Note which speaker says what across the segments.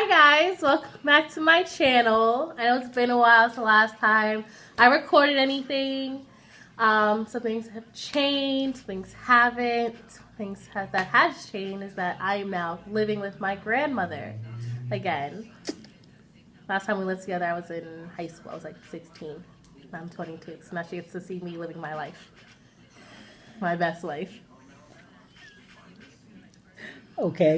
Speaker 1: Hi guys, welcome back to my channel. I know it's been a while since the last time I recorded anything. Some things have changed, things haven't. That has changed is that I am now living with my grandmother again. Last time we lived together, I was in high school. I was like 16. I'm 22, so now she gets to see me living my life, my best life.
Speaker 2: Okay.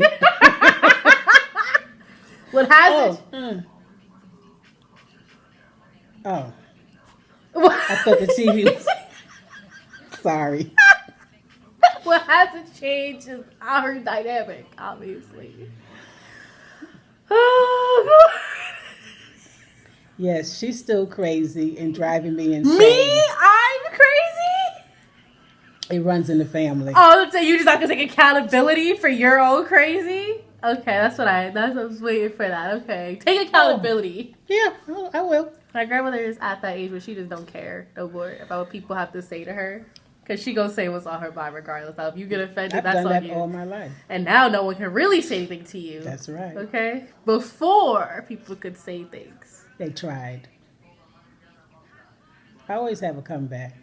Speaker 1: What has it?
Speaker 2: Oh. I thought the TV was... Sorry.
Speaker 1: What hasn't changed is our dynamic, obviously.
Speaker 2: Yes, she's still crazy and driving me insane.
Speaker 1: Me? I'm crazy?
Speaker 2: It runs in the family.
Speaker 1: Oh, so you're just not gonna take accountability for your own crazy? Okay, that's what I was waiting for that. Okay. Take accountability.
Speaker 2: Yeah, I will.
Speaker 1: My grandmother is at that age where she just don't care no more about what people have to say to her. Because she gonna say what's on her mind regardless of if you get offended, that's
Speaker 2: done
Speaker 1: on
Speaker 2: that
Speaker 1: you.
Speaker 2: all my life.
Speaker 1: And now no one can really say anything to you.
Speaker 2: That's right.
Speaker 1: Okay? Before people could say things.
Speaker 2: They tried. I always have a comeback.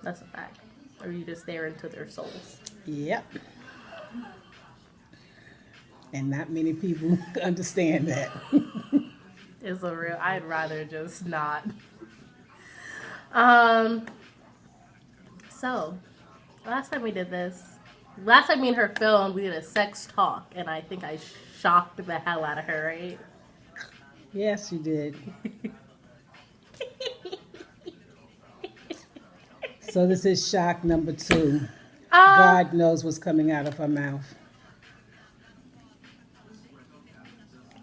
Speaker 1: That's a fact. Or you just stare into their souls.
Speaker 2: Yep. And not many people understand that.
Speaker 1: It's a real, I'd rather just not. So, last time me and her filmed, we did a sex talk, and I think I shocked the hell out of her, right?
Speaker 2: Yes, you did. So this is shock number 2. God knows what's coming out of her mouth.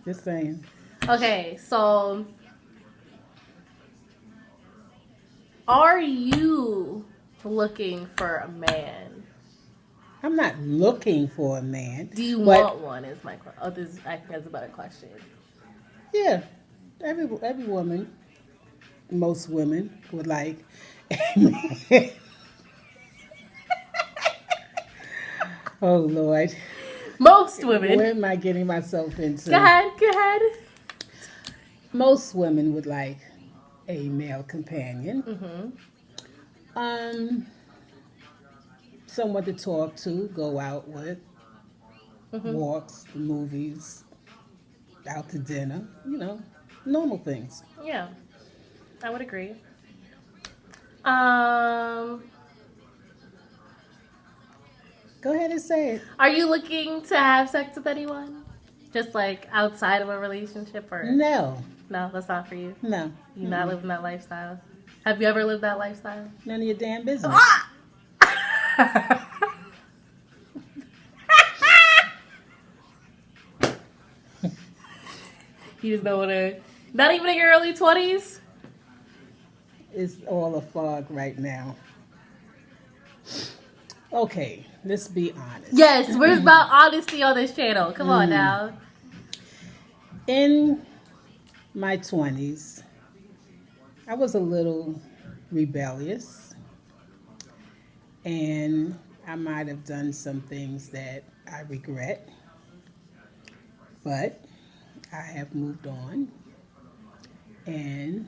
Speaker 2: Just saying.
Speaker 1: Okay, so are you looking for a man?
Speaker 2: I'm not looking for a man.
Speaker 1: Do you want one? Is my question. Oh, this I think that's a better question.
Speaker 2: Yeah, every woman, most women would like a man. Oh Lord.
Speaker 1: Most women.
Speaker 2: Where am I getting myself into?
Speaker 1: Go ahead.
Speaker 2: Most women would like a male companion. Mm-hmm. Someone to talk to, go out with, walks, movies, out to dinner, normal things.
Speaker 1: Yeah, I would agree.
Speaker 2: Go ahead and say it.
Speaker 1: Are you looking to have sex with anyone? Just like outside of a relationship or?
Speaker 2: No.
Speaker 1: No, that's not for you?
Speaker 2: No.
Speaker 1: You're not living that lifestyle? Have you ever lived that lifestyle?
Speaker 2: None of your damn business.
Speaker 1: You just don't want to... Not even in your early 20s?
Speaker 2: It's all a fog right now. Okay, let's be honest.
Speaker 1: Yes, we're about honesty on this channel. Come on now.
Speaker 2: In my 20s, I was a little rebellious, and I might have done some things that I regret, but I have moved on, and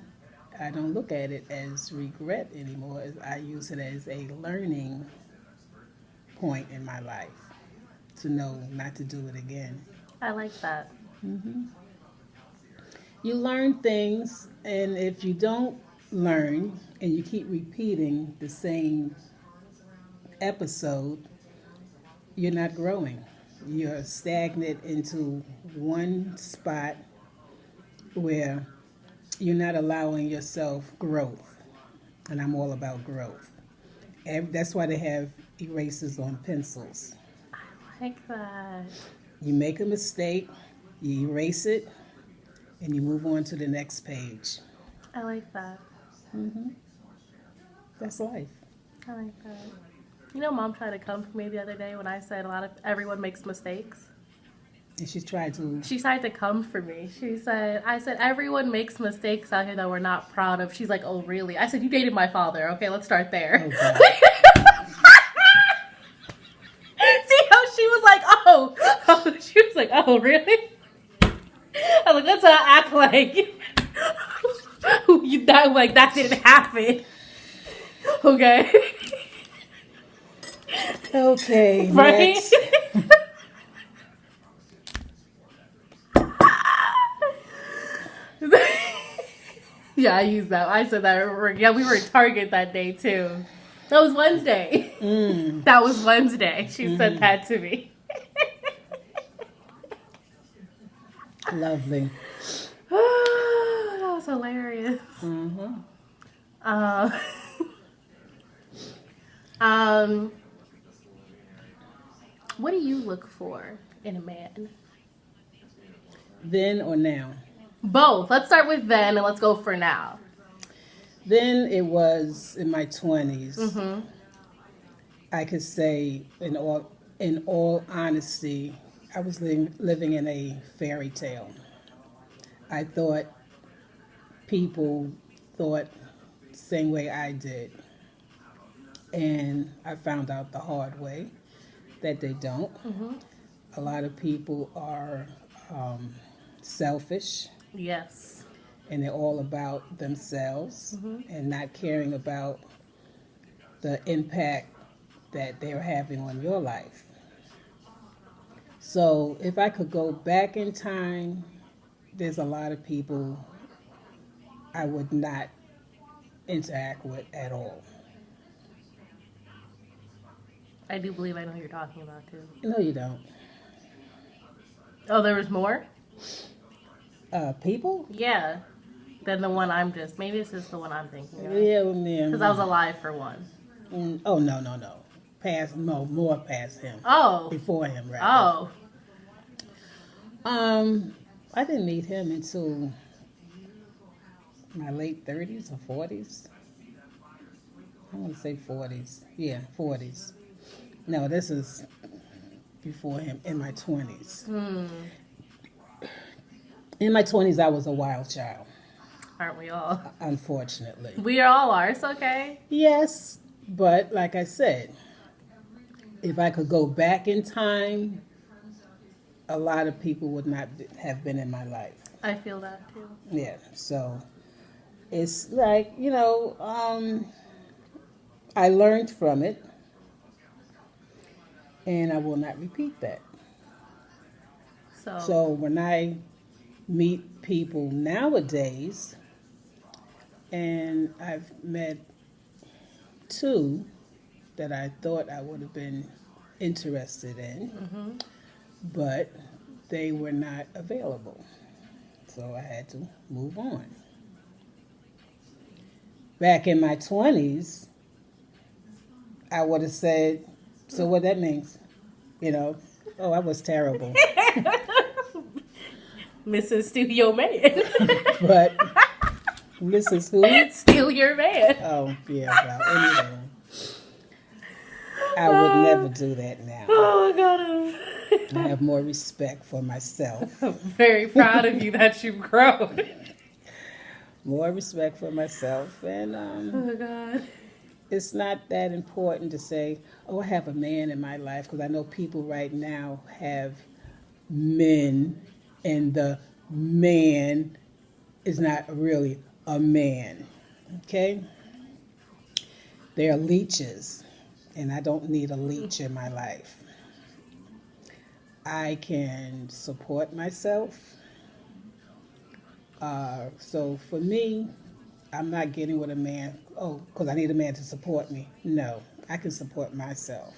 Speaker 2: I don't look at it as regret anymore. I use it as a learning point in my life to know not to do it again.
Speaker 1: I like that.
Speaker 2: Mm-hmm. You learn things, and if you don't learn and you keep repeating the same episode, you're not growing. You're stagnant into one spot where you're not allowing yourself growth. And I'm all about growth. And that's why they have erasers on pencils.
Speaker 1: I like that.
Speaker 2: You make a mistake, you erase it, and you move on to the next page.
Speaker 1: I like that.
Speaker 2: Mm-hmm. That's life.
Speaker 1: I like that. You know, Mom tried to come for me the other day when I said everyone makes mistakes.
Speaker 2: And she tried
Speaker 1: to come for me. I said, everyone makes mistakes out here that we're not proud of. She's like, oh, really? I said, you dated my father. Okay, let's start there.
Speaker 2: Okay.
Speaker 1: See how she was like, oh. She was like, oh, really? to act like that didn't happen. Okay.
Speaker 2: Okay,
Speaker 1: Right?
Speaker 2: next.
Speaker 1: Yeah, I used that. I said that. Yeah, we were at Target that day too. That was Wednesday. That was Wednesday. She said that to me.
Speaker 2: Lovely.
Speaker 1: That was hilarious. Uh, um, what do you look for in a man?
Speaker 2: Then or now?
Speaker 1: Both. Let's start with then and let's go for now.
Speaker 2: Then it was in my 20s.
Speaker 1: Mm-hmm.
Speaker 2: I could say, in all honesty, I was living in a fairy tale. I thought people thought the same way I did. And I found out the hard way that they don't.
Speaker 1: Mm-hmm.
Speaker 2: A lot of people are selfish
Speaker 1: Yes.
Speaker 2: and they're all about themselves and not caring about the impact that they're having on your life. So if I could go back in time, there's a lot of people I would not interact with at all.
Speaker 1: I do believe I know who you're talking about too.
Speaker 2: No, you don't.
Speaker 1: Oh, there was more?
Speaker 2: People?
Speaker 1: Yeah. Than the one I'm just. Maybe it's just the one I'm thinking of.
Speaker 2: Yeah, man.
Speaker 1: Because I was alive for one.
Speaker 2: Oh, no. More past him.
Speaker 1: Oh.
Speaker 2: Before him, rather.
Speaker 1: Oh.
Speaker 2: I didn't meet him until my late 30s or 40s. I want to say 40s. Yeah, 40s. No, this is before him in my 20s. In my 20s, I was a wild child,
Speaker 1: Aren't we all?
Speaker 2: unfortunately.
Speaker 1: We all are. It's okay.
Speaker 2: Yes, but like I said, if I could go back in time, a lot of people would not have been in my life.
Speaker 1: I feel that too.
Speaker 2: Yeah, so it's like, I learned from it, and I will not repeat that. So when I meet people nowadays, and I've met two that I thought I would have been interested in, but they were not available. So I had to move on. Back in my 20s, I would have said, so what that means? I was terrible.
Speaker 1: Mrs. Steal Your Man.
Speaker 2: But Mrs. Who?
Speaker 1: Steal Your Man.
Speaker 2: Oh, yeah, well, anyway. I would never do that now.
Speaker 1: Oh, God.
Speaker 2: I have more respect for myself.
Speaker 1: I'm very proud of you that you've grown.
Speaker 2: More respect for myself. And
Speaker 1: Oh, God.
Speaker 2: it's not that important to say, oh, I have a man in my life, because I know people right now have men, and the man is not really a man. Okay? They're leeches, and I don't need a leech in my life. I can support myself. So for me, I'm not getting with a man, because I need a man to support me. No, I can support myself.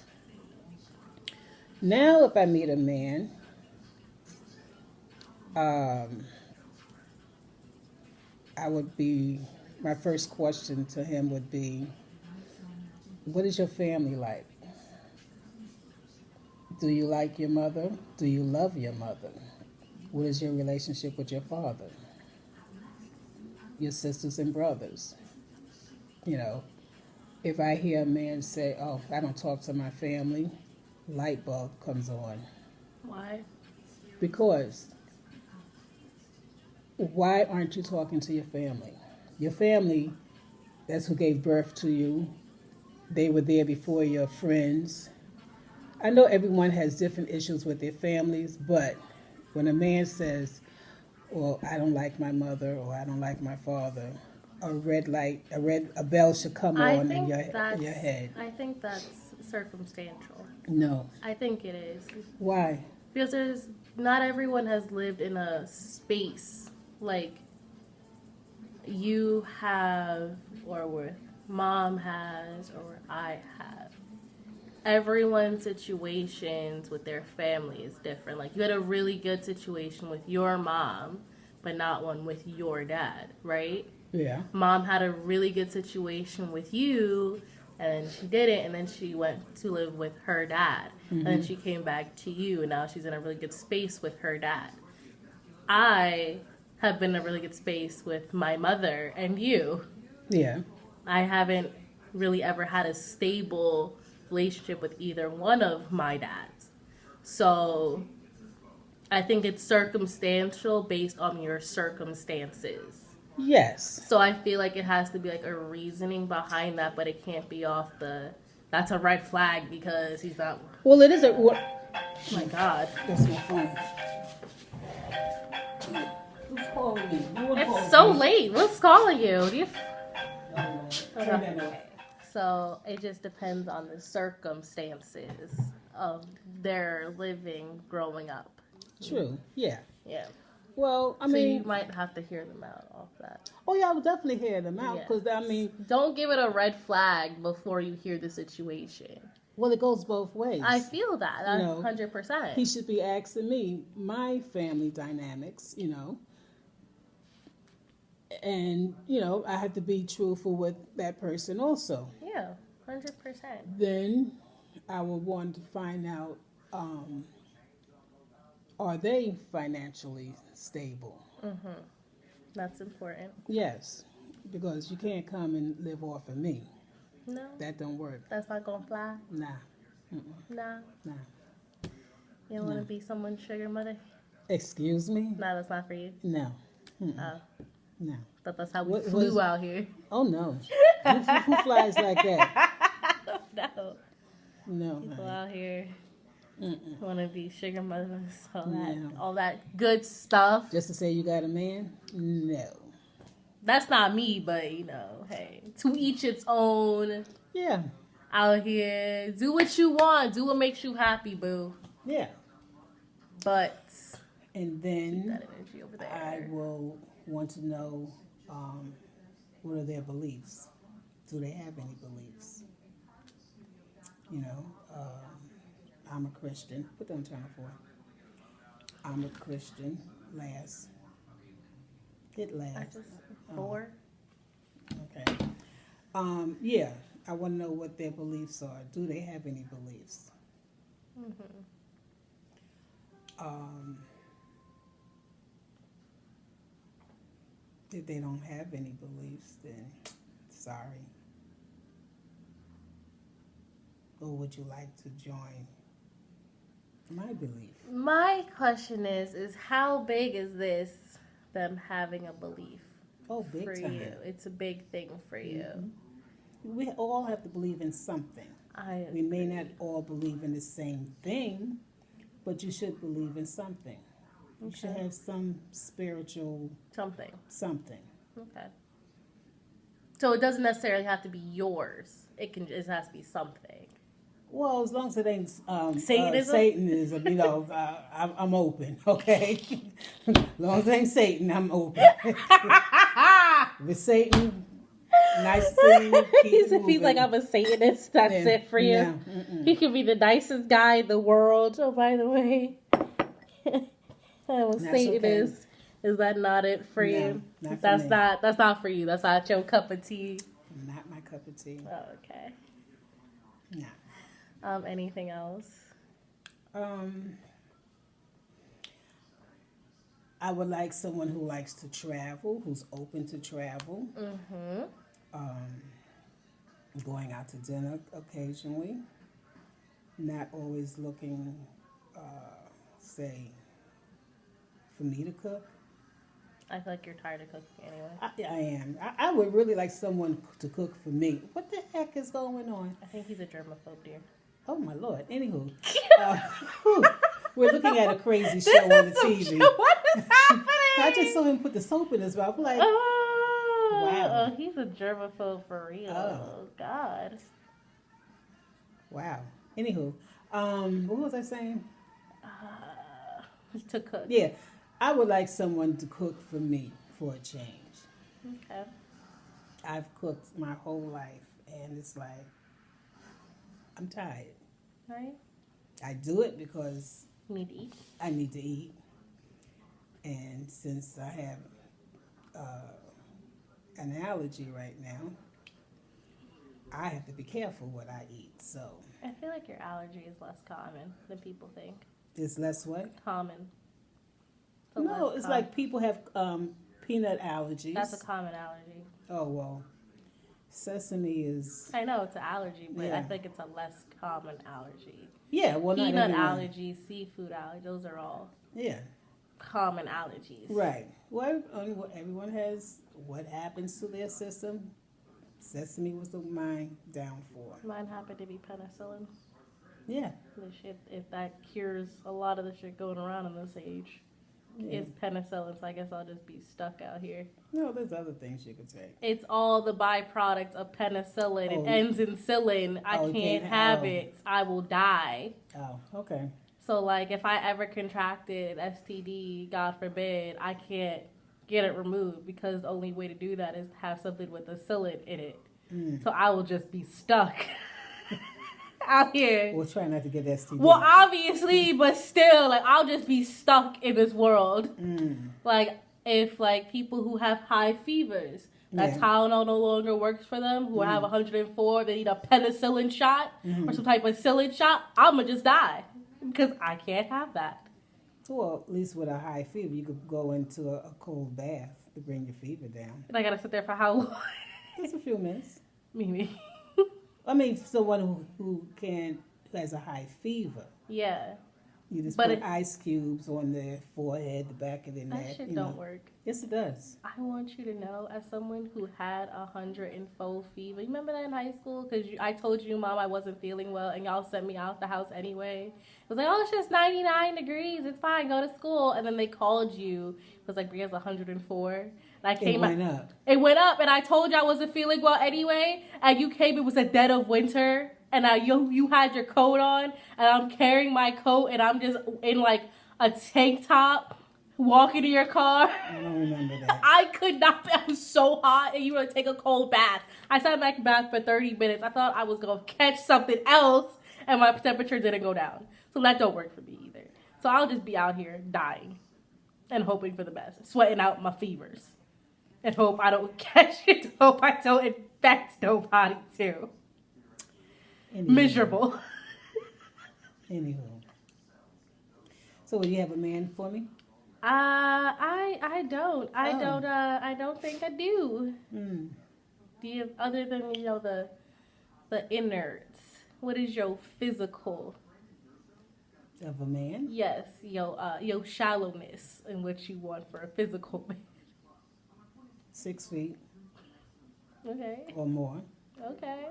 Speaker 2: Now, if I meet a man, my first question to him would be, what is your family like? Do you like your mother? Do you love your mother? What is your relationship with your father? Your sisters and brothers? If I hear a man say, oh, I don't talk to my family, light bulb comes on.
Speaker 1: Why?
Speaker 2: Because why aren't you talking to your family? Your family, that's who gave birth to you. They were there before your friends. I know everyone has different issues with their families, but when a man says, or I don't like my mother, or I don't like my father, a bell should come
Speaker 1: I
Speaker 2: on in
Speaker 1: think
Speaker 2: your head.
Speaker 1: I think that's circumstantial.
Speaker 2: No.
Speaker 1: I think it is.
Speaker 2: Why?
Speaker 1: Because not everyone has lived in a space like you have, or where mom has, or I have. Everyone's situations with their family is different. Like, you had a really good situation with your mom, but not one with your dad, right?
Speaker 2: Yeah.
Speaker 1: Mom had a really good situation with you, and she didn't, and then she went to live with her dad, and then she came back to you, and now she's in a really good space with her dad. I have been in a really good space with my mother and you.
Speaker 2: Yeah.
Speaker 1: I haven't really ever had a stable relationship with either one of my dads. So I think it's circumstantial based on your circumstances.
Speaker 2: Yes.
Speaker 1: So I feel like it has to be like a reasoning behind that, but it can't be off that's a red flag because he's not.
Speaker 2: Well, it is a.
Speaker 1: Oh my God.
Speaker 2: That's my phone. Who's calling me?
Speaker 1: It's so late. What's calling you?
Speaker 2: Okay.
Speaker 1: So it just depends on the circumstances of their living growing up.
Speaker 2: True. Yeah.
Speaker 1: Yeah.
Speaker 2: Well, I
Speaker 1: So
Speaker 2: mean,
Speaker 1: you might have to hear them out off that.
Speaker 2: oh yeah, I would definitely hear them out
Speaker 1: Yes.
Speaker 2: because I mean,
Speaker 1: Don't give it a red flag before you hear the situation.
Speaker 2: well, it goes both ways.
Speaker 1: I feel that.
Speaker 2: You know,
Speaker 1: 100%.
Speaker 2: He should be asking me my family dynamics, and I have to be truthful with that person also.
Speaker 1: Yeah, 100%.
Speaker 2: Then I would want to find out, are they financially stable?
Speaker 1: That's important.
Speaker 2: Yes, because you can't come and live off of me.
Speaker 1: No,
Speaker 2: That don't work.
Speaker 1: that's not gonna fly.
Speaker 2: Nah.
Speaker 1: Nah.
Speaker 2: Nah.
Speaker 1: You don't want to be someone's sugar mother?
Speaker 2: Excuse me?
Speaker 1: No, that's not for you.
Speaker 2: No.
Speaker 1: Oh,
Speaker 2: No.
Speaker 1: but that's how we
Speaker 2: What
Speaker 1: flew
Speaker 2: was-
Speaker 1: out here.
Speaker 2: Oh no. Who flies like that?
Speaker 1: No,
Speaker 2: No.
Speaker 1: people
Speaker 2: honey.
Speaker 1: out here want to be sugar mothers,
Speaker 2: No.
Speaker 1: all that good stuff.
Speaker 2: Just to say you got a man? No.
Speaker 1: That's not me, but hey, to each its own.
Speaker 2: Yeah.
Speaker 1: Out here, do what you want, do what makes you happy, boo.
Speaker 2: Yeah.
Speaker 1: But
Speaker 2: And then
Speaker 1: that energy over there.
Speaker 2: I will want to know what are their beliefs? Do they have any beliefs? I'm a Christian. Put that on channel 4. I'm a Christian. Last. Hit last.
Speaker 1: I just 4.
Speaker 2: Okay. Yeah, I want to know what their beliefs are. Do they have any beliefs? If they don't have any beliefs, then sorry. Or would you like to join my belief?
Speaker 1: My question is how big is this, them having a belief
Speaker 2: Oh, big
Speaker 1: for
Speaker 2: time.
Speaker 1: you? It's a big thing for you.
Speaker 2: We all have to believe in something. We may not all believe in the same thing, but you should believe in something. You should
Speaker 1: Okay.
Speaker 2: have some spiritual
Speaker 1: Something.
Speaker 2: something.
Speaker 1: Okay. So it doesn't necessarily have to be yours. It has to be something.
Speaker 2: Well, as long as it ain't
Speaker 1: Satanism?
Speaker 2: Satanism, I'm open. Okay, as long as it ain't Satan, I'm open. If it's Satan, nice to see you. Keep it
Speaker 1: He's like,
Speaker 2: moving.
Speaker 1: I'm a Satanist. That's
Speaker 2: Then,
Speaker 1: it for you.
Speaker 2: no, mm-mm.
Speaker 1: He could be the nicest guy in the world. Oh, by the way. I'm a
Speaker 2: That's
Speaker 1: Satanist. Is that not it for
Speaker 2: No,
Speaker 1: you?
Speaker 2: not for
Speaker 1: That's
Speaker 2: me.
Speaker 1: not. That's not for you. That's not your cup of tea.
Speaker 2: Not my cup of tea.
Speaker 1: Oh, okay.
Speaker 2: No.
Speaker 1: Anything else?
Speaker 2: I would like someone who likes to travel, who's open to travel. Going out to dinner occasionally. Not always looking, say, for me to cook.
Speaker 1: I feel like you're tired of cooking anyway.
Speaker 2: I am. I would really like someone to cook for me. What the heck is going on?
Speaker 1: I think he's a germaphobe, dear.
Speaker 2: Oh my Lord. Anywho, we're looking at a crazy show on the TV.
Speaker 1: What is happening
Speaker 2: I just saw him put the soap in his mouth. I'm like, wow.
Speaker 1: Oh, he's a germaphobe for real.
Speaker 2: Oh.
Speaker 1: God.
Speaker 2: Wow. Anywho, what was I saying?
Speaker 1: To cook.
Speaker 2: Yeah, I would like someone to cook for me for a change.
Speaker 1: Okay.
Speaker 2: I've cooked my whole life, and it's like I'm tired.
Speaker 1: Right?
Speaker 2: I do it because
Speaker 1: You need to eat.
Speaker 2: I need to eat, and since I have an allergy right now, I have to be careful what I eat. So
Speaker 1: I feel like your allergy is less common than people think.
Speaker 2: it's less what?
Speaker 1: Common.
Speaker 2: No, it's like people have peanut allergies.
Speaker 1: That's a common allergy.
Speaker 2: Oh well, sesame is.
Speaker 1: I know it's an allergy, but
Speaker 2: Yeah.
Speaker 1: I think it's a less common allergy.
Speaker 2: Yeah, well, not
Speaker 1: Peanut
Speaker 2: everyone.
Speaker 1: allergy, seafood allergy, those are all
Speaker 2: Yeah.
Speaker 1: common allergies.
Speaker 2: Right. Well, everyone has what happens to their system. Sesame was the mine downfall.
Speaker 1: Mine happened to be penicillin.
Speaker 2: Yeah.
Speaker 1: The shit, if that cures a lot of the shit going around in this age,
Speaker 2: Yeah.
Speaker 1: it's penicillin. So I guess I'll just be stuck out here.
Speaker 2: No, there's other things you could take.
Speaker 1: It's all the byproducts of penicillin.
Speaker 2: Oh.
Speaker 1: It ends in cillin. I
Speaker 2: Oh, you
Speaker 1: can't
Speaker 2: can't-
Speaker 1: have
Speaker 2: oh.
Speaker 1: it. I will die.
Speaker 2: Oh, okay.
Speaker 1: So, like, if I ever contracted STD, God forbid, I can't get it removed because the only way to do that is to have something with a psyllid in it. So I will just be stuck out here.
Speaker 2: We'll try not to get STD.
Speaker 1: Well, obviously, but still, like, I'll just be stuck in this world. Like, if, like, people who have high fevers, that
Speaker 2: Yeah.
Speaker 1: Tylenol no longer works for them, who have 104, they need a penicillin shot or some type of psyllid shot, I'm going to just die. Because I can't have that.
Speaker 2: Well, at least with a high fever, you could go into a cold bath to bring your fever down.
Speaker 1: And I gotta sit there for how long?
Speaker 2: Just a few minutes.
Speaker 1: Maybe.
Speaker 2: I mean, someone who has a high fever.
Speaker 1: Yeah.
Speaker 2: You just
Speaker 1: But
Speaker 2: put ice cubes on their forehead, the back of their neck.
Speaker 1: That shit
Speaker 2: you
Speaker 1: don't
Speaker 2: know.
Speaker 1: work.
Speaker 2: Yes, it does.
Speaker 1: I want you to know, as someone who had 104 fever, you remember that in high school? Because I told you, Mom, I wasn't feeling well, and y'all sent me out the house anyway. It was like, oh, it's just 99 degrees. It's fine. Go to school. And then they called you. It was like, Bria's 104. And I came
Speaker 2: It went up.
Speaker 1: It went up, and I told you I wasn't feeling well anyway. And you came. It was the dead of winter, and you had your coat on, and I'm carrying my coat, and I'm just in like a tank top, walking to your car.
Speaker 2: I don't remember that.
Speaker 1: I could not. I was so hot, and you were to take a cold bath. I sat in that bath for 30 minutes. I thought I was gonna catch something else, and my temperature didn't go down. So that don't work for me either. So I'll just be out here dying and hoping for the best, sweating out my fevers, and hope I don't catch it. Hope I don't infect nobody too.
Speaker 2: Anywho.
Speaker 1: Miserable.
Speaker 2: Anywho. So, do you have a man for me?
Speaker 1: I don't.
Speaker 2: Oh.
Speaker 1: I don't think I do.
Speaker 2: Hmm.
Speaker 1: Do you, other than the innards? What is your physical?
Speaker 2: Of a man?
Speaker 1: Yes, your shallowness and what you want for a physical man.
Speaker 2: 6 feet
Speaker 1: Okay.
Speaker 2: or more.
Speaker 1: Okay.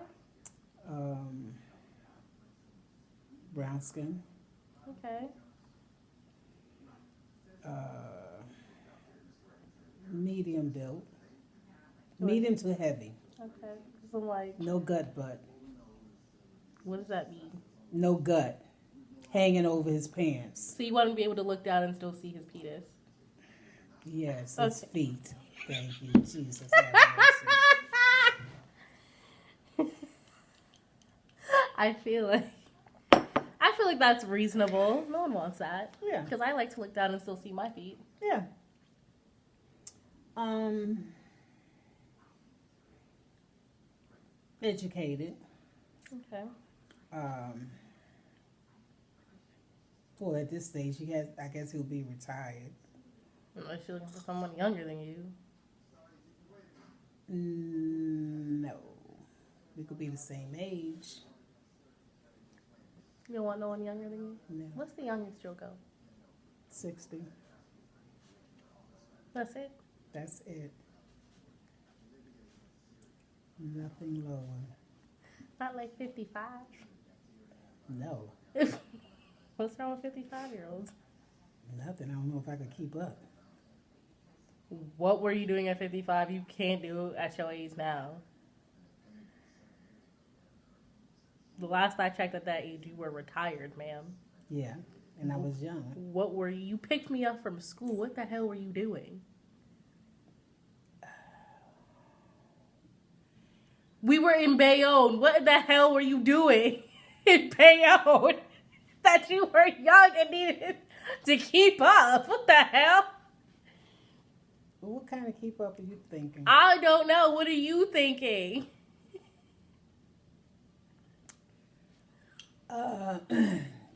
Speaker 2: Brown skin.
Speaker 1: Okay.
Speaker 2: Medium build. Medium to heavy.
Speaker 1: Okay. So like,
Speaker 2: No gut butt.
Speaker 1: what does that mean?
Speaker 2: No gut. Hanging over his pants.
Speaker 1: So you want to be able to look down and still see his penis?
Speaker 2: Yes, his
Speaker 1: Okay.
Speaker 2: feet. Thank you, Jesus. Have mercy.
Speaker 1: I feel like that's reasonable. No one wants that.
Speaker 2: Yeah.
Speaker 1: Because I like to look down and still see my feet.
Speaker 2: Yeah. Educated.
Speaker 1: Okay.
Speaker 2: Well, at this stage, I guess he'll be retired.
Speaker 1: Unless you're looking for someone younger than you.
Speaker 2: No. We could be the same age.
Speaker 1: You don't want no one younger than you?
Speaker 2: No.
Speaker 1: What's the youngest you'll go?
Speaker 2: 60.
Speaker 1: That's it?
Speaker 2: That's it. Nothing lower.
Speaker 1: Not like 55?
Speaker 2: No.
Speaker 1: What's wrong with 55-year-olds?
Speaker 2: Nothing. I don't know if I could keep up.
Speaker 1: What were you doing at 55 you can't do at your age now? The last I checked at that age, you were retired, ma'am.
Speaker 2: Yeah, and I was young.
Speaker 1: What were you? You picked me up from school. What the hell were you doing? We were in Bayonne. What the hell were you doing in Bayonne? That you were young and needed to keep up. What the hell?
Speaker 2: What kind of keep up are you thinking?
Speaker 1: I don't know. What are you thinking?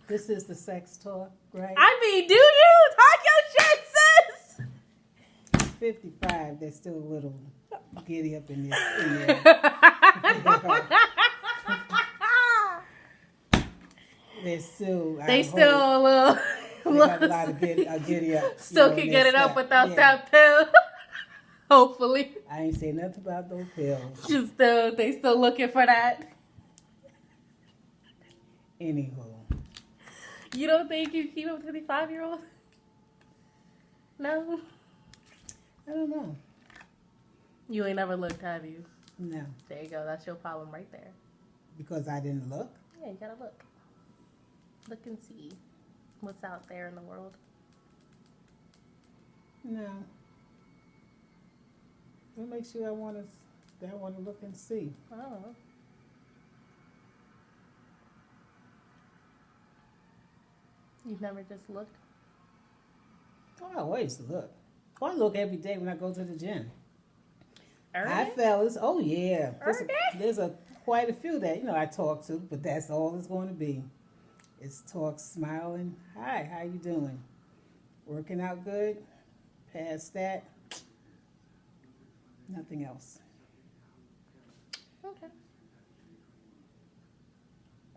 Speaker 2: This is the sex talk, right?
Speaker 1: I mean, do you? Talk your shit, sis.
Speaker 2: 55, they're still a little giddy up in there. They're still.
Speaker 1: They still a little.
Speaker 2: They got a lot of giddy up.
Speaker 1: Still can get it up without that pill. Hopefully.
Speaker 2: I ain't say nothing about those pills.
Speaker 1: They still looking for that.
Speaker 2: Anywho.
Speaker 1: You don't think you keep up with 55-year-old? No?
Speaker 2: I don't know.
Speaker 1: You ain't never looked, have you?
Speaker 2: No.
Speaker 1: There you go. That's your problem right there.
Speaker 2: Because I didn't look?
Speaker 1: Yeah, you gotta look. Look and see what's out there in the world.
Speaker 2: No. What makes you I want to look and see?
Speaker 1: Oh. You've never just looked?
Speaker 2: Oh, I always look. Oh, I look every day when I go to the gym. Hi,
Speaker 1: Early?
Speaker 2: fellas. Oh, yeah.
Speaker 1: Okay.
Speaker 2: There's quite a few that, I talk to, but that's all it's going to be. It's talk, smiling. Hi, how you doing? Working out good? Past that? Nothing else.
Speaker 1: Okay.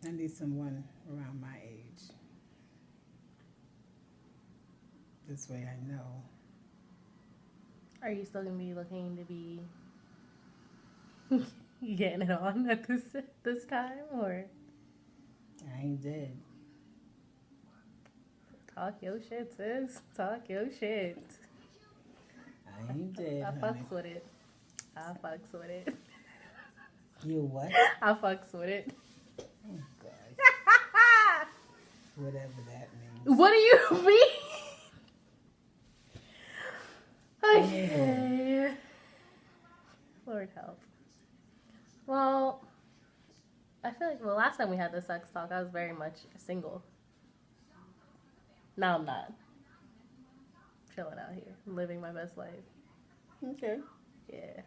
Speaker 2: I need someone around my age. This way I know.
Speaker 1: Are you still gonna be looking to be getting it on at this time, or
Speaker 2: I ain't dead.
Speaker 1: talk your shit, sis? Talk your shit.
Speaker 2: I ain't dead,
Speaker 1: I
Speaker 2: honey.
Speaker 1: fucks with it. I fucks with it.
Speaker 2: You what?
Speaker 1: I fucks with it.
Speaker 2: Oh, God. Whatever that means.
Speaker 1: What do you mean? Okay. Lord help. Well, I feel like the last time we had the sex talk, I was very much single. Now I'm not. Chilling out here, living my best life.
Speaker 2: Okay,
Speaker 1: Yeah.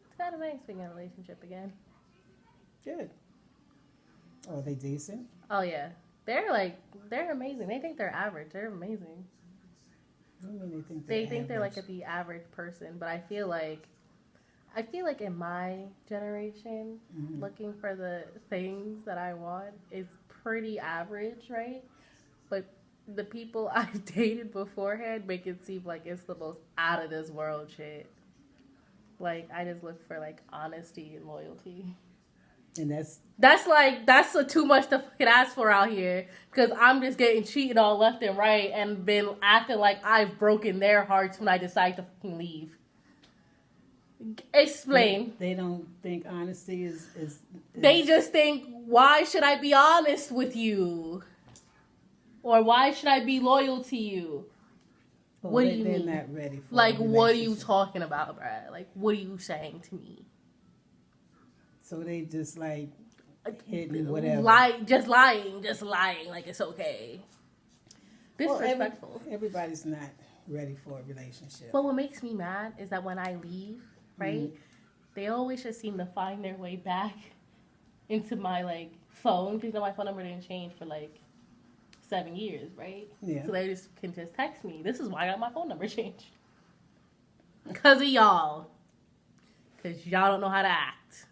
Speaker 1: It's kind of nice being in a relationship again.
Speaker 2: good. Oh, are they decent?
Speaker 1: Oh yeah, they're amazing. They think they're average. They're amazing.
Speaker 2: What do you mean
Speaker 1: They think they're like
Speaker 2: average?
Speaker 1: the average person, but I feel like in my generation,
Speaker 2: Mhm.
Speaker 1: looking for the things that I want is pretty average, right? But the people I've dated beforehand make it seem like it's the most out of this world shit. Like I just look for like honesty and loyalty.
Speaker 2: And that's
Speaker 1: That's too much to fucking ask for out here because I'm just getting cheated on left and right and been acting like I've broken their hearts when I decide to fucking leave. Explain.
Speaker 2: they don't think honesty is
Speaker 1: They just think, why should I be honest with you? Or why should I be loyal to you?
Speaker 2: well,
Speaker 1: What do you
Speaker 2: they're
Speaker 1: mean?
Speaker 2: not ready for
Speaker 1: Like,
Speaker 2: a
Speaker 1: what are you
Speaker 2: relationship.
Speaker 1: talking about, Brad? Like, what are you saying to me?
Speaker 2: So they just like hitting whatever.
Speaker 1: Just lying, like it's okay.
Speaker 2: Well,
Speaker 1: Disrespectful.
Speaker 2: everybody's not ready for a relationship.
Speaker 1: But what makes me mad is that when I leave, right, they always just seem to find their way back into my like phone because my phone number didn't change for like 7 years, right?
Speaker 2: Yeah.
Speaker 1: So they just can just text me. This is why I got my phone number changed. Cause of y'all. Cause y'all don't know how to act.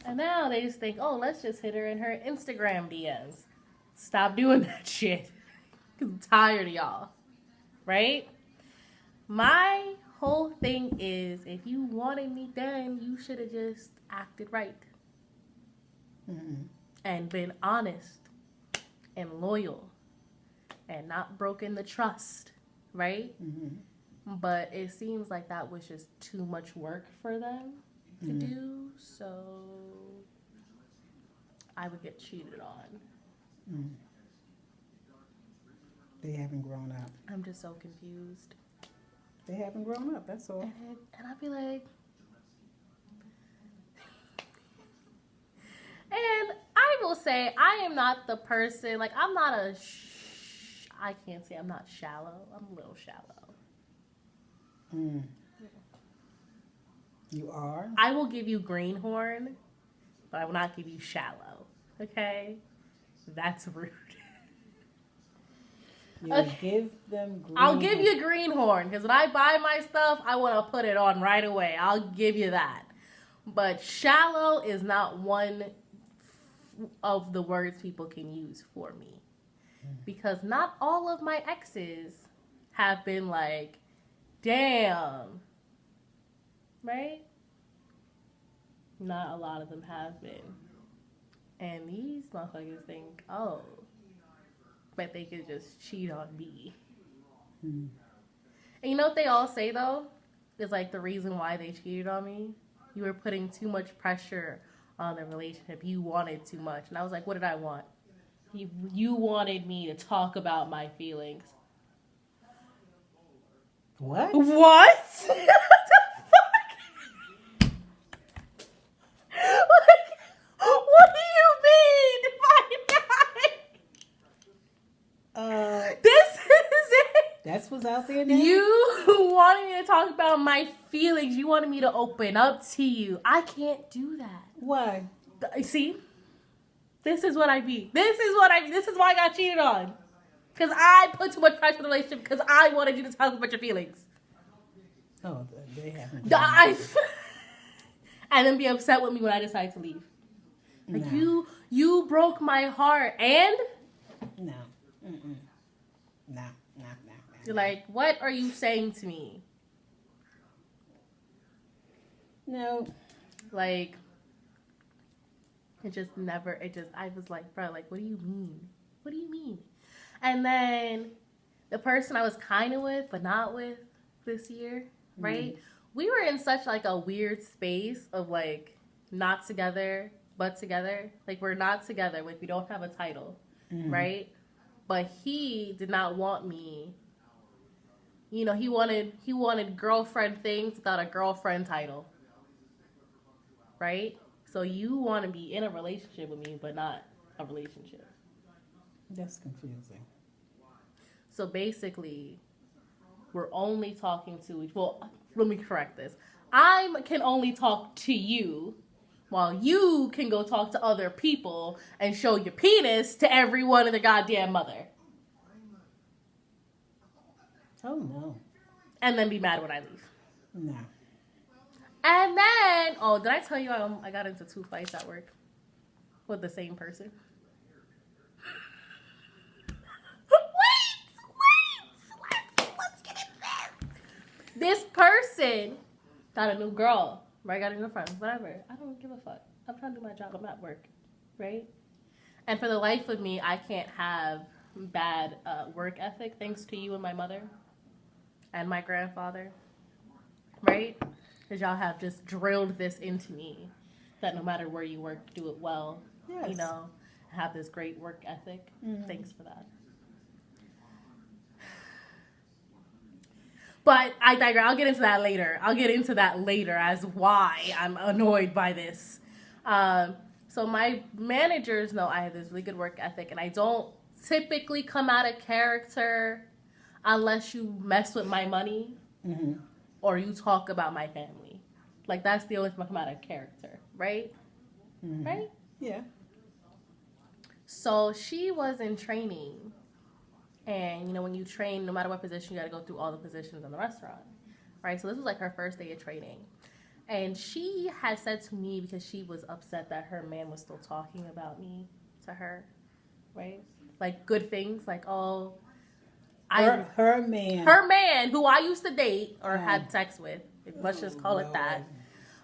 Speaker 1: And now they just think, oh, let's just hit her in her Instagram DMs. Stop doing that shit. Cause I'm tired of y'all. Right? My whole thing is if you wanted me then, you should have just acted right.
Speaker 2: Mm-mm.
Speaker 1: And been honest and loyal and not broken the trust right?
Speaker 2: Mm-hmm.
Speaker 1: But it seems like that was just too much work for them to do, so I would get cheated on.
Speaker 2: Mm. They haven't grown up.
Speaker 1: I'm just so confused.
Speaker 2: They haven't grown up, that's all.
Speaker 1: And I'd be like, and I will say, I am not the person, like, I'm not I can't say I'm not shallow. I'm a little shallow.
Speaker 2: Mm. You are?
Speaker 1: I will give you greenhorn, but I will not give you shallow. Okay? That's rude.
Speaker 2: You'll give them green.
Speaker 1: I'll give you greenhorn, because when I buy my stuff, I want to put it on right away. I'll give you that. But shallow is not one of the words people can use for me. Because not all of my exes have been like, damn. Right? Not a lot of them have been. And these motherfuckers think, oh, but they could just cheat on me.
Speaker 2: Mm.
Speaker 1: And you know what they all say, though? Is like the reason why they cheated on me? You were putting too much pressure on the relationship. You wanted too much. And I was like, what did I want? You wanted me to talk about my feelings.
Speaker 2: What?
Speaker 1: What? What the fuck? Like, what do you mean by that? This is it.
Speaker 2: That's what's out there now?
Speaker 1: You wanted me to talk about my feelings. You wanted me to open up to you. I can't do that.
Speaker 2: Why?
Speaker 1: See? This is what I be. This is why I got cheated on. Because I put too much pressure on the relationship because I wanted you to talk about your feelings.
Speaker 2: Oh, they haven't.
Speaker 1: And then be upset with me when I decide to leave. Like,
Speaker 2: No.
Speaker 1: you broke my heart. And?
Speaker 2: No. Mm-mm. No.
Speaker 1: You're like, what are you saying to me?
Speaker 2: No.
Speaker 1: Like, I was like, bro, like, what do you mean? What do you mean? And then the person I was kind of with, but not with this year, right? We were in such, like, a weird space of, like, not together, but together. Like, we're not together. Like, we don't have a title, right? But he did not want me. You know, he wanted girlfriend things without a girlfriend title, right? So you want to be in a relationship with me, but not a relationship.
Speaker 2: That's confusing.
Speaker 1: So basically, we're only talking to each. Well, let me correct this. I can only talk to you, while you can go talk to other people and show your penis to everyone and their goddamn mother.
Speaker 2: Oh, no.
Speaker 1: And then be mad when I leave.
Speaker 2: No.
Speaker 1: And then, oh, did I tell you I got into 2 fights at work with the same person? Wait, let's get in there. This person got a new girl, right? Got a new friend, whatever. I don't give a fuck. I'm trying to do my job. I'm at work, right? And for the life of me, I can't have bad work ethic thanks to you and my mother and my grandfather, right? Because y'all have just drilled this into me that no matter where you work, do it well.
Speaker 2: Yes.
Speaker 1: You know, have this great work ethic. Thanks for that. But I digress. I'll get into that later as why I'm annoyed by this. So my managers know I have this really good work ethic, and I don't typically come out of character unless you mess with my money or you talk about my family. Like, that's the only time I come out of character, right? Right?
Speaker 2: Yeah.
Speaker 1: So she was in training. And, you know, when you train, no matter what position, you got to go through all the positions in the restaurant, right? So this was like her first day of training. And she had said to me, because she was upset that her man was still talking about me to her, right? Like, good things, like, oh,
Speaker 2: Her man,
Speaker 1: who I used to date or had sex with, let's just call it that,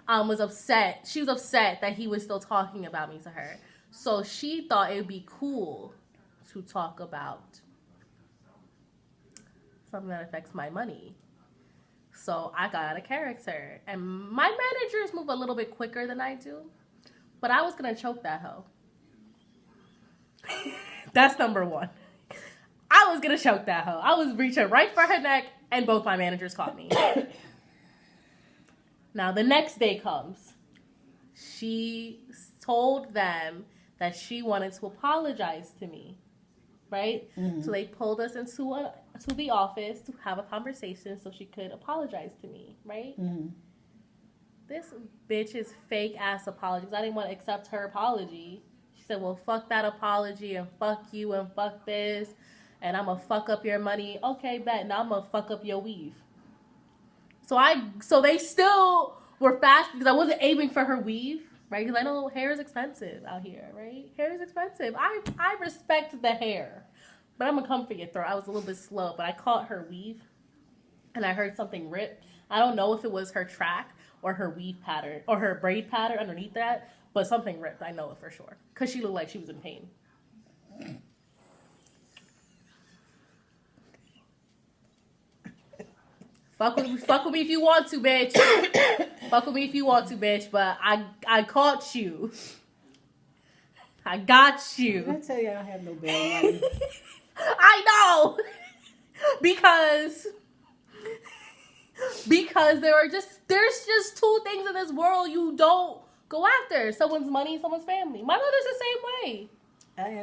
Speaker 1: was upset. She was upset that he was still talking about me to her. So she thought it would be cool to talk about something that affects my money. So I got out of character. And my managers move a little bit quicker than I do. But I was going to choke that hoe. That's number one. I was going to choke that hoe. I was reaching right for her neck, and both my managers caught me. Now, the next day comes. She told them that she wanted to apologize to me. Right? Mm-hmm. So they pulled us into to the office to have a conversation so she could apologize to me. Right? Mm-hmm. This bitch's fake ass apologies. I didn't want to accept her apology. She said, well, fuck that apology and fuck you and fuck this. And I'm going to fuck up your money. Okay, bet. Now I'm going to fuck up your weave. So they still were fast because I wasn't aiming for her weave. Right? Because I know hair is expensive out here. Right? Hair is expensive. I respect the hair. But I'm going to come for your throat. I was a little bit slow. But I caught her weave. And I heard something rip. I don't know if it was her track or her weave pattern, or her braid pattern underneath that, but something ripped, I know it for sure. Because she looked like she was in pain. Fuck with me if you want to, bitch. Fuck with me if you want to, bitch, but I caught you. I got you.
Speaker 2: Did I tell you I don't have no bail money?
Speaker 1: I know! Because there's just two things in this world you don't go after. Someone's money, someone's family. My mother's the same way.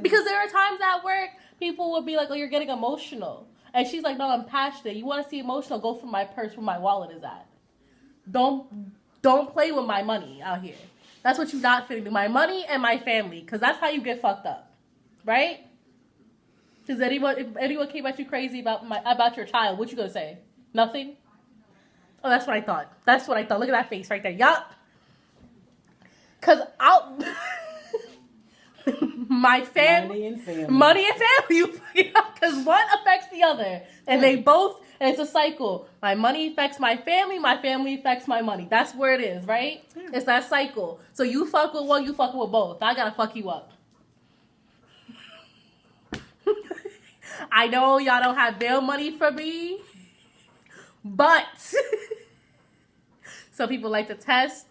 Speaker 1: Because there are times at work, people will be like, oh, you're getting emotional. And she's like, no, I'm passionate. You want to see emotional? Go for my purse where my wallet is at. Don't play with my money out here. That's what you're not fitting to. My money and my family. Because that's how you get fucked up. Right? Because if anyone came at you crazy about your child, what you gonna say? Nothing? Oh, that's what I thought. Look at that face right there. Yup. Because my
Speaker 2: Money and family.
Speaker 1: Because one affects the other. And and it's a cycle. My money affects my family affects my money. That's where it is, right? Yeah. It's that cycle. So you fuck with one, you fuck with both. I gotta fuck you up. I know y'all don't have bail money for me. But some people like to test.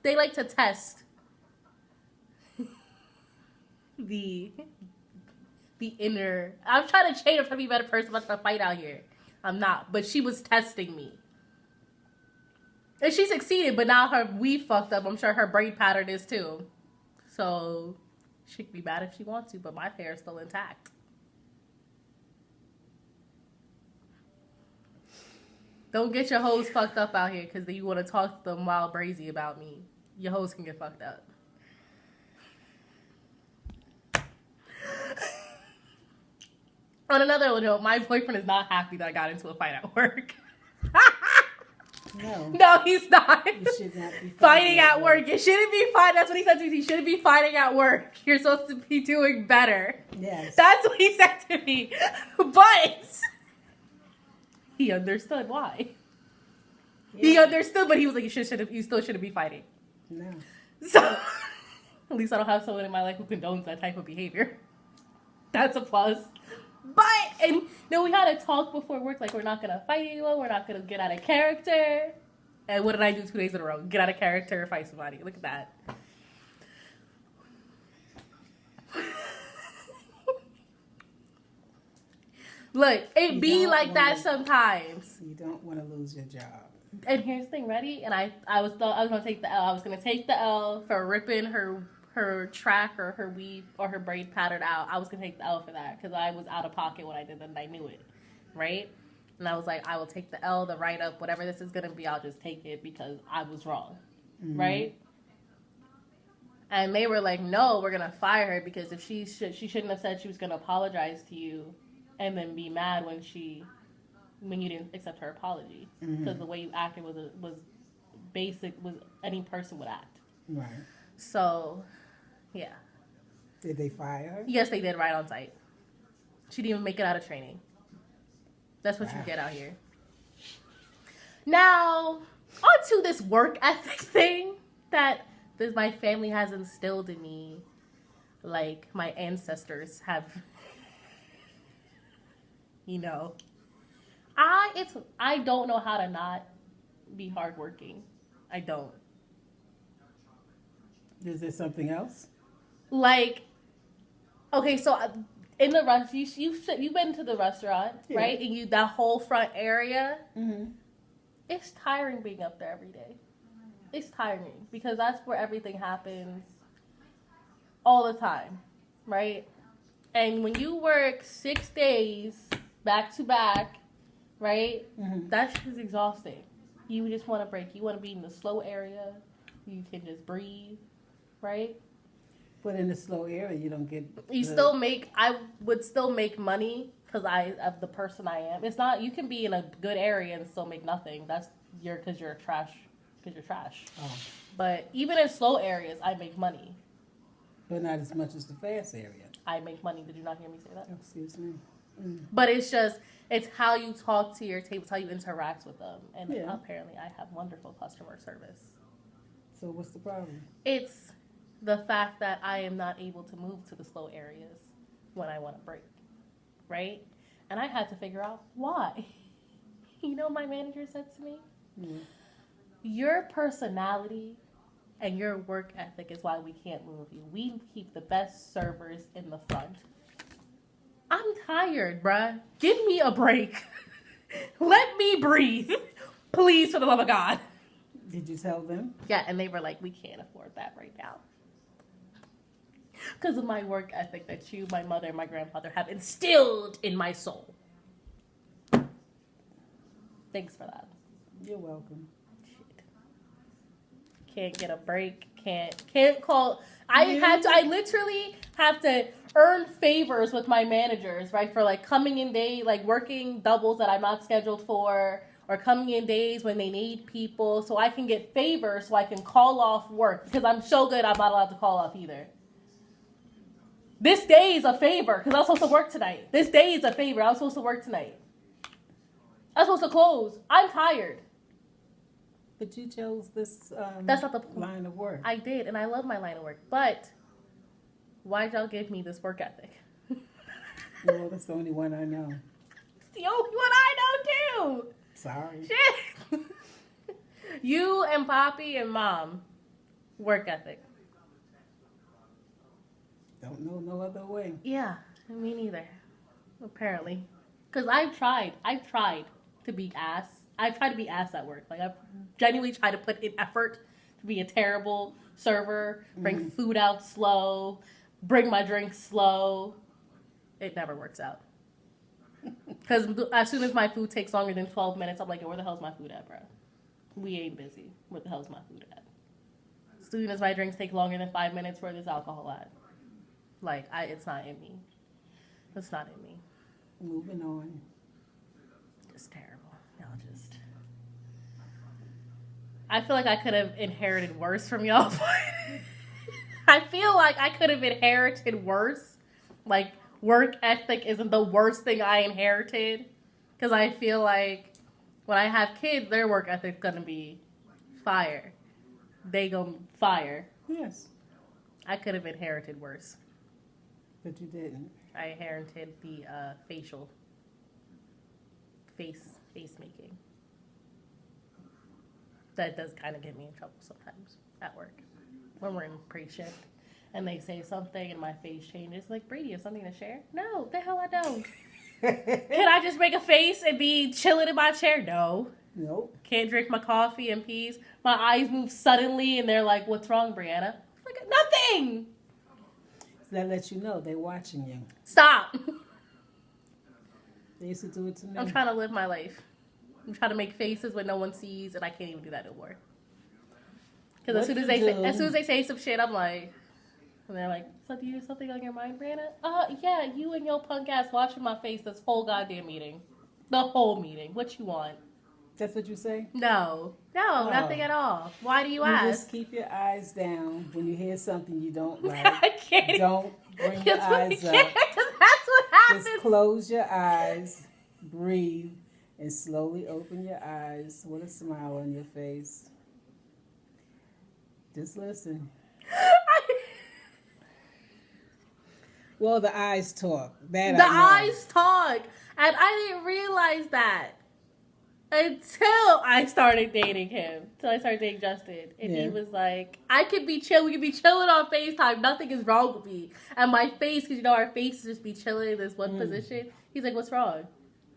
Speaker 1: They like to test the inner. I'm trying to change. I'm trying to be a better person. I'm trying to fight out here. I'm not. But she was testing me. And she succeeded, but now her weave fucked up. I'm sure her braid pattern is too. So she can be mad if she wants to, but my hair is still intact. Don't get your hoes fucked up out here because then you want to talk to them wild brazy about me. Your hoes can get fucked up. On another note, my boyfriend is not happy that I got into a fight at work. No, he's not.
Speaker 2: You should not be
Speaker 1: fighting at work. You shouldn't be fighting. That's what he said to me. You shouldn't be fighting at work. You're supposed to be doing better.
Speaker 2: Yes.
Speaker 1: That's what he said to me. But he understood why. Yeah. He understood, but he was like, you still shouldn't be fighting.
Speaker 2: No.
Speaker 1: So, at least I don't have someone in my life who condones that type of behavior. That's a plus. But, and we had a talk before work, like, we're not going to fight anyone, we're not going to get out of character. And what did I do 2 days in a row? Get out of character or fight somebody. Look at that. Look, it be like that sometimes.
Speaker 2: You don't want to lose your job.
Speaker 1: And here's the thing, ready? And I was gonna take the L. I was gonna take the L for ripping her track or her weave or her braid pattern out. I was gonna take the L for that because I was out of pocket when I did that and I knew it, right? And I was like, I will take the L, the write up, whatever this is gonna be. I'll just take it because I was wrong, right? And they were like, no, we're gonna fire her because if she shouldn't have said she was gonna apologize to you, and then be mad when you didn't accept her apology because the way you acted was basic, was any person would act.
Speaker 2: Right.
Speaker 1: So, yeah.
Speaker 2: Did they fire her?
Speaker 1: Yes, they did, right on site. She didn't even make it out of training. That's what you get out here. Now, on to this work ethic thing that my family has instilled in me, like my ancestors have, I don't know how to not be hardworking. I don't.
Speaker 2: Is there something else?
Speaker 1: Like, okay, so in the rest, you've been to the restaurant,
Speaker 2: Yeah.
Speaker 1: right? And that whole front area,
Speaker 2: Mm-hmm.
Speaker 1: it's tiring being up there every day. It's tiring because that's where everything happens all the time, right? And when you work 6 days back to back, right?
Speaker 2: Mm-hmm.
Speaker 1: That shit is exhausting. You just want to break. You want to be in the slow area. You can just breathe, right?
Speaker 2: But in the slow area, you don't get.
Speaker 1: I would still make money because of the person I am. It's not, you can be in a good area and still make nothing. That's because you're trash.
Speaker 2: Oh.
Speaker 1: But even in slow areas, I make money.
Speaker 2: But not as much as the fast area.
Speaker 1: I make money. Did you not hear me say that?
Speaker 2: Excuse me. Mm.
Speaker 1: But it's how you talk to your tables, how you interact with them. And
Speaker 2: Yeah.
Speaker 1: apparently I have wonderful customer service.
Speaker 2: So what's the problem?
Speaker 1: It's the fact that I am not able to move to the slow areas when I want to break, right? And I had to figure out why. You know what my manager said to me?
Speaker 2: Mm.
Speaker 1: Your personality and your work ethic is why we can't move you. We keep the best servers in the front. I'm tired, bruh. Give me a break. Let me breathe. Please, for the love of God.
Speaker 2: Did you tell them?
Speaker 1: Yeah, and they were like, we can't afford that right now. Because of my work ethic that you, my mother, and my grandfather have instilled in my soul. Thanks for that.
Speaker 2: You're welcome.
Speaker 1: Shit. Can't get a break. Can't call. I literally have to earn favors with my managers, right? For like coming in day, like working doubles that I'm not scheduled for, or coming in days when they need people, so I can get favors, so I can call off work because I'm so good. I'm not allowed to call off either. This day is a favor because I was supposed to work tonight. This day is a favor. I was supposed to work tonight. I was supposed to close. I'm tired.
Speaker 2: But you chose this
Speaker 1: That's not the
Speaker 2: line of work.
Speaker 1: I did, and I love my line of work. But why'd y'all give me this work ethic?
Speaker 2: Well, that's the only one I know.
Speaker 1: It's the only one I know too.
Speaker 2: Sorry.
Speaker 1: Shit. You and Poppy and Mom, work ethic.
Speaker 2: Don't know no other way.
Speaker 1: Yeah, me neither. Apparently, because I've tried to be ass. I've tried to be ass at work. Like I've genuinely tried to put in effort to be a terrible server, bring food out slow, bring my drinks slow. It never works out. Because as soon as my food takes longer than 12 minutes, I'm like, where the hell's my food at, bro? We ain't busy. Where the hell's my food at? As soon as my drinks take longer than 5 minutes, where there's alcohol at? Like, it's not in me. It's not in me.
Speaker 2: Moving on.
Speaker 1: It's terrible. Y'all just... I feel like I could have inherited worse from y'all. I feel like I could have inherited worse. Like, work ethic isn't the worst thing I inherited. Because I feel like when I have kids, their work ethic's going to be fire. They go fire.
Speaker 2: Yes.
Speaker 1: I could have inherited worse.
Speaker 2: But you didn't.
Speaker 1: I inherited the face making. That does kind of get me in trouble sometimes at work when we're in pre-shift and they say something and my face changes. Like, Brady, you have something to share? No, the hell I don't. Can I just make a face and be chilling in my chair? No.
Speaker 2: Nope.
Speaker 1: Can't drink my coffee in peace. My eyes move suddenly and they're like, what's wrong, Brianna? Like, nothing.
Speaker 2: So that lets you know they're watching you.
Speaker 1: Stop.
Speaker 2: They used to do it to me.
Speaker 1: I'm trying to live my life. I'm trying to make faces when no one sees, and I can't even do that no more. Because as soon as they say some shit, I'm like, and they're like, so do you have something on your mind, Brianna? Yeah, you and your punk ass watching my face this whole goddamn meeting. The whole meeting. What you want?
Speaker 2: That's what you say?
Speaker 1: No, nothing at all. Why do you ask?
Speaker 2: Just keep your eyes down when you hear something you don't like.
Speaker 1: I can't.
Speaker 2: Don't bring your eyes up.
Speaker 1: Because that's what happens.
Speaker 2: Just close your eyes, breathe, and slowly open your eyes with a smile on your face. Just listen. Well, the eyes talk.
Speaker 1: The eyes talk. And I didn't realize that. until I started dating him. Until I started dating Justin. And he was like, I could be chill. We could be chilling on FaceTime. Nothing is wrong with me. And my face, because our faces just be chilling in this one position. He's like, what's wrong?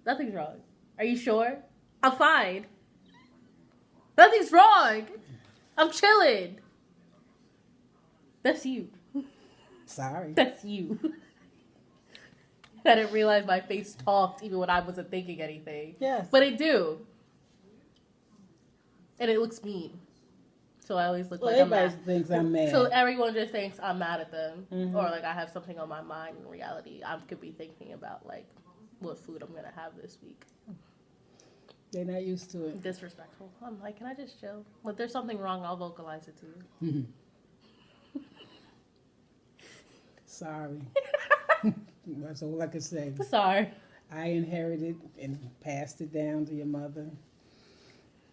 Speaker 1: Nothing's wrong. Are you sure? I'm fine. Nothing's wrong. I'm chilling. That's you.
Speaker 2: Sorry.
Speaker 1: That's you. I didn't realize my face talked even when I wasn't thinking anything.
Speaker 2: Yes.
Speaker 1: But it do. And it looks mean. So I always look like I'm mad.
Speaker 2: Everybody thinks I'm mad.
Speaker 1: So everyone just thinks I'm mad at them. Or like I have something on my mind. In reality, I could be thinking about like what food I'm going to have this week.
Speaker 2: They're not used to it.
Speaker 1: Disrespectful. I'm like, can I just chill? If there's something wrong, I'll vocalize it to you.
Speaker 2: Sorry. That's all I can say.
Speaker 1: Sorry.
Speaker 2: I inherited and passed it down to your mother.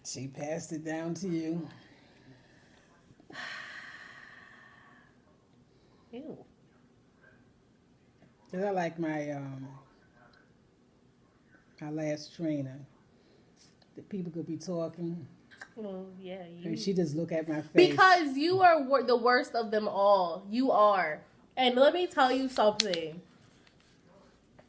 Speaker 2: She passed it down to you.
Speaker 1: Ew.
Speaker 2: Cause I like my last trainer. The people could be talking,
Speaker 1: Well, yeah.
Speaker 2: and she just look at my face.
Speaker 1: Because you are the worst of them all. You are. And let me tell you something.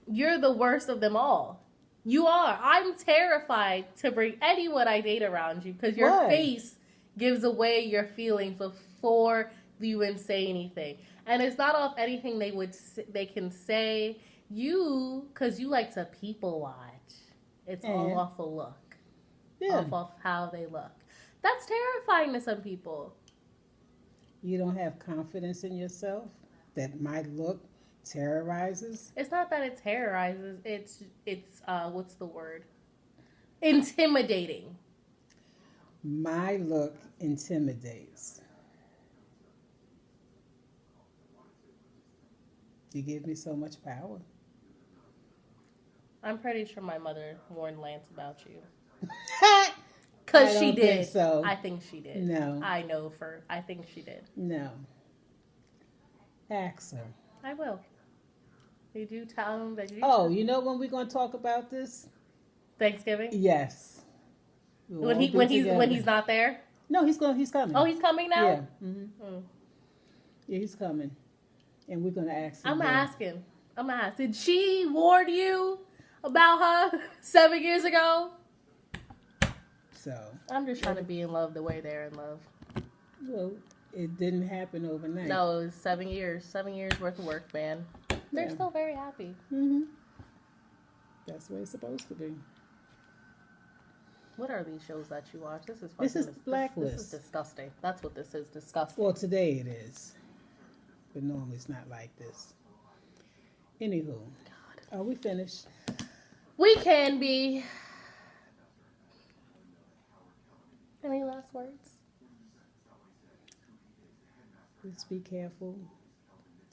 Speaker 1: You're the worst of them all. You are. I'm terrified to bring anyone I date around you because your
Speaker 2: Why?
Speaker 1: face gives away your feelings before you even say anything. And it's not off anything they can say. You, because you like to people watch. It's all off a look.
Speaker 2: Yeah.
Speaker 1: Off how they look. That's terrifying to some people.
Speaker 2: You don't have confidence in yourself that my look terrorizes.
Speaker 1: It's not that it terrorizes. It's what's the word? Intimidating.
Speaker 2: My look intimidates. You give me so much power.
Speaker 1: I'm pretty sure my mother warned Lance about you.
Speaker 2: I
Speaker 1: Because
Speaker 2: don't
Speaker 1: she did.
Speaker 2: think so.
Speaker 1: I think she did.
Speaker 2: No.
Speaker 1: I think she did.
Speaker 2: No. Ask her.
Speaker 1: I will. Did you tell him that you
Speaker 2: Oh, you know when we're going to talk about this?
Speaker 1: Thanksgiving?
Speaker 2: Yes.
Speaker 1: When he's not there?
Speaker 2: No, he's coming.
Speaker 1: Oh, he's coming now?
Speaker 2: Yeah. Mm-hmm. Yeah, he's coming. And we're going to ask him.
Speaker 1: I'm going to ask him. Did she warn you about her 7 years ago?
Speaker 2: So.
Speaker 1: I'm just trying to be in love the way they're in love.
Speaker 2: Well, it didn't happen overnight.
Speaker 1: No, it was 7 years. 7 years worth of work, man. They're still very happy.
Speaker 2: Mm-hmm. That's the way it's supposed to be.
Speaker 1: What are these shows that you watch?
Speaker 2: This is Blacklist.
Speaker 1: This is disgusting. That's what this is. Disgusting.
Speaker 2: Well, today it is. But normally it's not like this. Anywho. God. Are we finished?
Speaker 1: We can be. Any last words?
Speaker 2: Just be careful.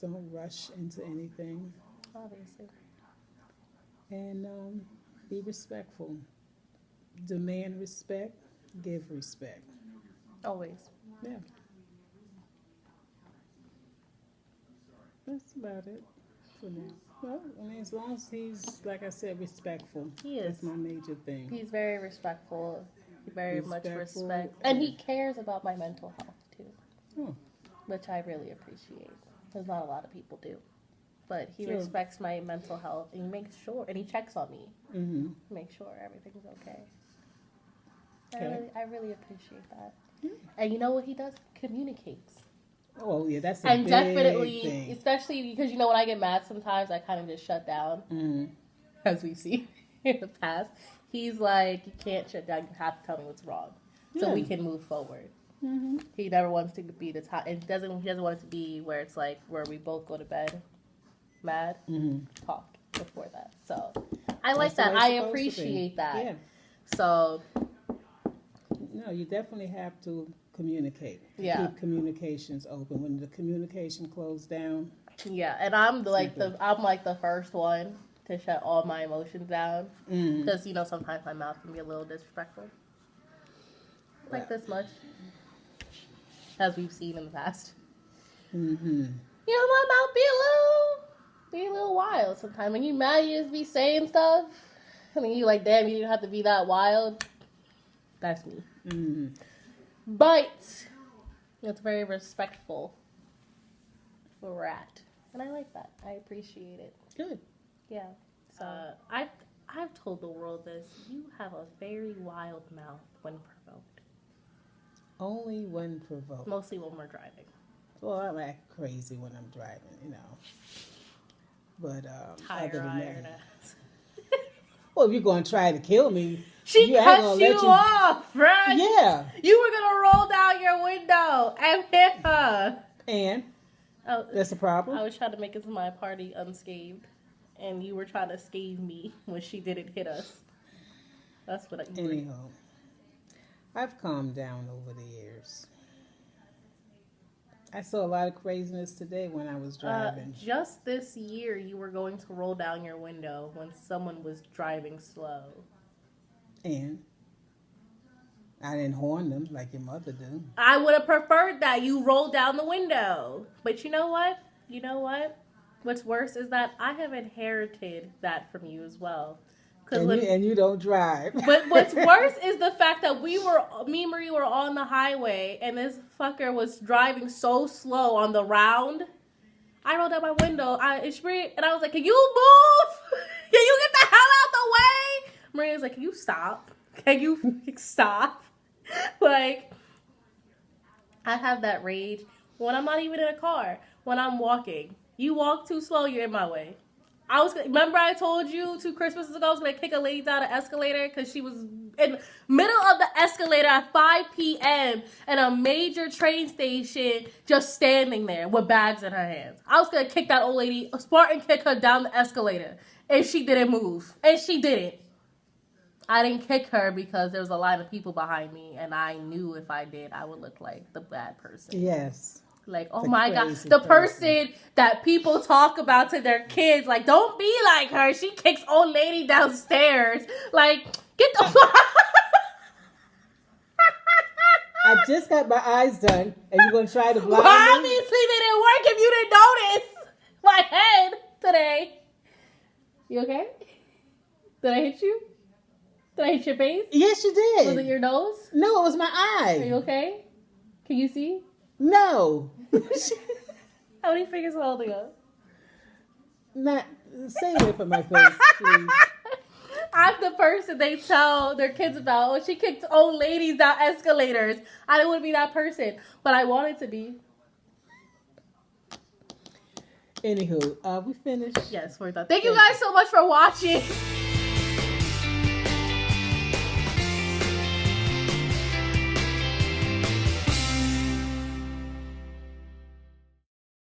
Speaker 2: Don't rush into anything.
Speaker 1: Obviously.
Speaker 2: And be respectful. Demand respect. Give respect.
Speaker 1: Always.
Speaker 2: Yeah. That's about it for now. Well, I mean, as long as he's, like I said, respectful.
Speaker 1: He is.
Speaker 2: That's my major thing.
Speaker 1: He's very respectful. He very much
Speaker 2: Respectful.
Speaker 1: respects. And he cares about my mental health, too.
Speaker 2: Oh.
Speaker 1: Which I really appreciate. Because not a lot of people do. But he
Speaker 2: Sure.
Speaker 1: respects my mental health. And he makes sure. And he checks on me.
Speaker 2: Mm-hmm.
Speaker 1: Make sure everything's okay.
Speaker 2: Okay.
Speaker 1: I really appreciate that. And you know what he does? Communicates.
Speaker 2: Oh, yeah, that's a
Speaker 1: And
Speaker 2: big
Speaker 1: definitely,
Speaker 2: thing.
Speaker 1: especially because, when I get mad sometimes, I kind of just shut down.
Speaker 2: Mm-hmm.
Speaker 1: As we've seen in the past. He's like, you can't shut down. You have to tell me what's wrong. So
Speaker 2: Yeah.
Speaker 1: we can move forward.
Speaker 2: Mm-hmm.
Speaker 1: He never wants to be the time. He doesn't want it to be where it's like, where we both go to bed mad.
Speaker 2: Mm-hmm.
Speaker 1: Talk before that. So I like
Speaker 2: That's the
Speaker 1: that.
Speaker 2: way
Speaker 1: I
Speaker 2: it's supposed to
Speaker 1: appreciate
Speaker 2: be.
Speaker 1: that.
Speaker 2: Yeah.
Speaker 1: So
Speaker 2: No, you definitely have to communicate.
Speaker 1: Yeah.
Speaker 2: Keep communications open. When the communication closed down,
Speaker 1: yeah, and I'm like the first one to shut all my emotions down because sometimes my mouth can be a little disrespectful, like this much, as we've seen in the past.
Speaker 2: mm-hmm.
Speaker 1: My mouth be a little wild sometimes. When you mad, you just be saying stuff. I mean, you like, damn, you didn't have to be that wild. That's me.
Speaker 2: Mm-hmm.
Speaker 1: But it's very respectful where we're at. And I like that. I appreciate it.
Speaker 2: Good.
Speaker 1: Yeah. So I've told the world this. You have a very wild mouth when provoked.
Speaker 2: Only when provoked.
Speaker 1: Mostly when we're driving.
Speaker 2: Well, I act crazy when I'm driving, you know. But other than
Speaker 1: Iron
Speaker 2: that,
Speaker 1: ass.
Speaker 2: well, if you're going to try to kill me,
Speaker 1: She
Speaker 2: ain't
Speaker 1: cut
Speaker 2: gonna
Speaker 1: you
Speaker 2: let you.
Speaker 1: off, right?
Speaker 2: Yeah.
Speaker 1: You were gonna roll down your window and hit her.
Speaker 2: And
Speaker 1: Oh,
Speaker 2: that's a problem.
Speaker 1: I was trying to make it to my party unscathed, and you were trying to scathe me when she didn't hit us. That's what I did.
Speaker 2: Anyhow, I've calmed down over the years. I saw a lot of craziness today when I was driving.
Speaker 1: Just this year, you were going to roll down your window when someone was driving slow.
Speaker 2: And I didn't horn them like your mother do.
Speaker 1: I would have preferred that you rolled down the window. But you know what? You know what? What's worse is that I have inherited that from you as well.
Speaker 2: And you don't drive.
Speaker 1: But what's worse is the fact that me and Marie were on the highway and this fucker was driving so slow on the round. I rolled down my window. And I was like, "Can you move? Can you get the hell out the way?" Maria was like, "Can you stop? Can you stop?" Like, I have that rage when I'm not even in a car. When I'm walking, you walk too slow, you're in my way. Remember I told you 2 Christmases ago I was gonna kick a lady down an escalator because she was in the middle of the escalator at 5 p.m. at a major train station, just standing there with bags in her hands. I was gonna kick that old lady, Spartan kick her down the escalator, and she didn't move, and she didn't. I didn't kick her because there was a line of people behind me, and I knew if I did, I would look like the bad person.
Speaker 2: Yes.
Speaker 1: Like, oh my God, the person that people talk about to their kids, like, don't be like her. She kicks old lady downstairs. Like, get the fuck.
Speaker 2: I just got my eyes done, and you're going to try to blind
Speaker 1: Well,
Speaker 2: me?
Speaker 1: obviously they didn't work if you didn't notice my head today. You okay? Did I hit you? Did I hit your face?
Speaker 2: Yes, you did.
Speaker 1: Was it your nose?
Speaker 2: No, it was my eye.
Speaker 1: Are you okay? Can you see?
Speaker 2: No.
Speaker 1: How many fingers are holding up?
Speaker 2: Not, stay away from my face, please.
Speaker 1: I'm the person they tell their kids about. Oh, she kicked old ladies down escalators. I didn't want to be that person, but I wanted to be.
Speaker 2: Anywho, we finished.
Speaker 1: Yes, we're done. Thank you guys so much for watching.